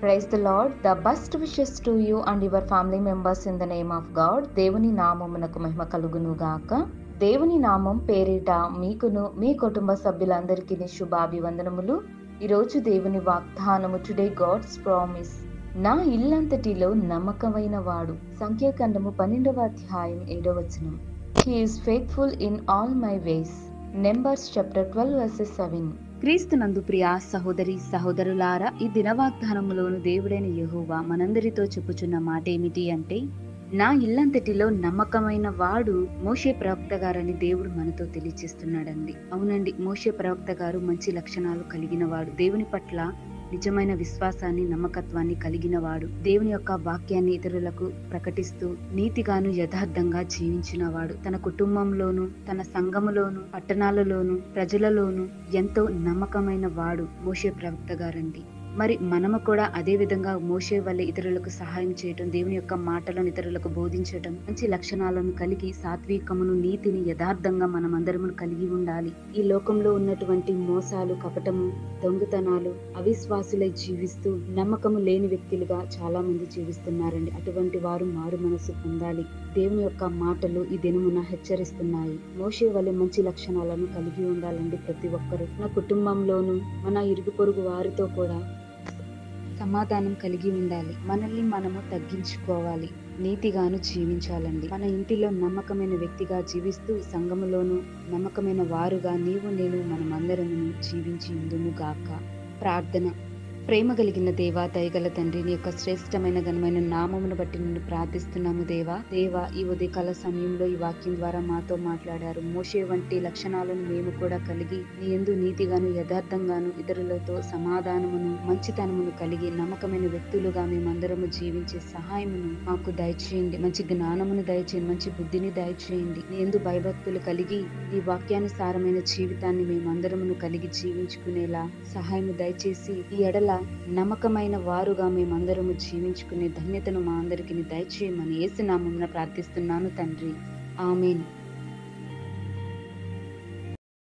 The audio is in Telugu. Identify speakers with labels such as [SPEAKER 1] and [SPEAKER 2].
[SPEAKER 1] Praise the Lord. The best wishes to you and your family members in the name of God. దేవుని నామమునకు మహిమ కలుగును గాక. దేవుని నామం పేరిట మీకును మీ కుటుంబ సభ్యులందరికీ శుభాభివందనములు. ఈరోజు దేవుని వాగ్దానము, టుడే గాడ్స్ ప్రామిస్. నా ఇల్లంతటిలో నమ్మకమైన వాడు. సంఖ్యాకాండము 12వ అధ్యాయం 7వ వచనం. He is faithful in all my ways. Numbers chapter 12 verses 7.
[SPEAKER 2] క్రీస్తునందు ప్రియ సహోదరి సహోదరులారా, ఈ దినవాగ్దానములోను దేవుడైన యెహోవా మనందరితో చెప్పుచున్న మాట ఏమిటి అంటే, నా ఇల్లంతటిలో నమ్మకమైన వాడు మోషే ప్రవక్త గారని దేవుడు మనతో తెలియచేస్తున్నాడండి. అవునండి, మోషే ప్రవక్త గారు మంచి లక్షణాలు కలిగిన వాడు. దేవుని పట్ల నిజమైన విశ్వాసాన్ని, నమ్మకత్వాన్ని కలిగిన వాడు. దేవుని యొక్క వాక్యాన్ని ఇతరులకు ప్రకటిస్తూ నీతిగాను యథార్థంగా జీవించిన వాడు. తన కుటుంబంలోను, తన సంఘములోను, పట్టణాలలోను, ప్రజలలోను ఎంతో నమ్మకమైన వాడు మోషే ప్రవక్త గారండి. మరి మనము కూడా అదే విధంగా మోషే వల్లే ఇతరులకు సహాయం చేయటం, దేవుని యొక్క మాటలను ఇతరులకు బోధించటం, మంచి లక్షణాలను కలిగి సాత్వికమును, నీతిని, యథార్థంగా మనమందరము కలిగి ఉండాలి. ఈ లోకంలో ఉన్నటువంటి మోసాలు, కపటము, దొంగతనాలు, అవిశ్వాసులై జీవిస్తూ నమ్మకము లేని వ్యక్తులుగా చాలా మంది జీవిస్తున్నారండి. అటువంటి వారు మారు మనసు పొందాలి. దేవుని యొక్క మాటలు ఈ దినమున హెచ్చరిస్తున్నాయి. మోషే వల్లే మంచి లక్షణాలను కలిగి ఉండాలండి ప్రతి ఒక్కరు. మన కుటుంబంలోను, మన ఇరుగు పొరుగు వారితో కూడా సమాధానం కలిగి ఉండాలి. మనల్ని మనము తగ్గించుకోవాలి, నీతిగాను జీవించాలండి. మన ఇంటిలో నమ్మకమైన వ్యక్తిగా జీవిస్తూ సంఘములోను నమ్మకమైన వారుగా నీవు నేను మనమందరము జీవించి ఉందుము గాక. ప్రార్థన. ప్రేమ కలిగిన దేవా, దయగల తండ్రి, నీ యొక్క శ్రేష్టమైన ఘనమైన నామమును బట్టి నిన్ను ప్రార్థిస్తున్నాము దేవా. ఈ ఉదయకాల సమయంలో ఈ వాక్యం ద్వారా మాతో మాట్లాడారు. మోషే వంటి లక్షణాలను మేము కూడా కలిగి నీ యందు నీతిగాను యథార్థంగాను ఇతరులతో సమాధానమును, మంచితనమును కలిగి నమ్మకమైన వ్యక్తులుగా మేమందరము జీవించే సహాయమును మాకు దయచేయండి. మంచి జ్ఞానమును దయచేయండి, మంచి బుద్ధిని దయచేయండి. నీ యందు భయభక్తులు కలిగి నీ వాక్యానుసారమైన జీవితాన్ని మేమందరమును కలిగి జీవించుకునేలా సహాయము దయచేసి ఈ ఎడల నమ్మకమైన వారుగా మేమందరము జీవించుకునే ధన్యతను మా అందరికీ దయచేయమని యేసు నామమున ప్రార్థిస్తున్నాను తండ్రి. ఆమేన్.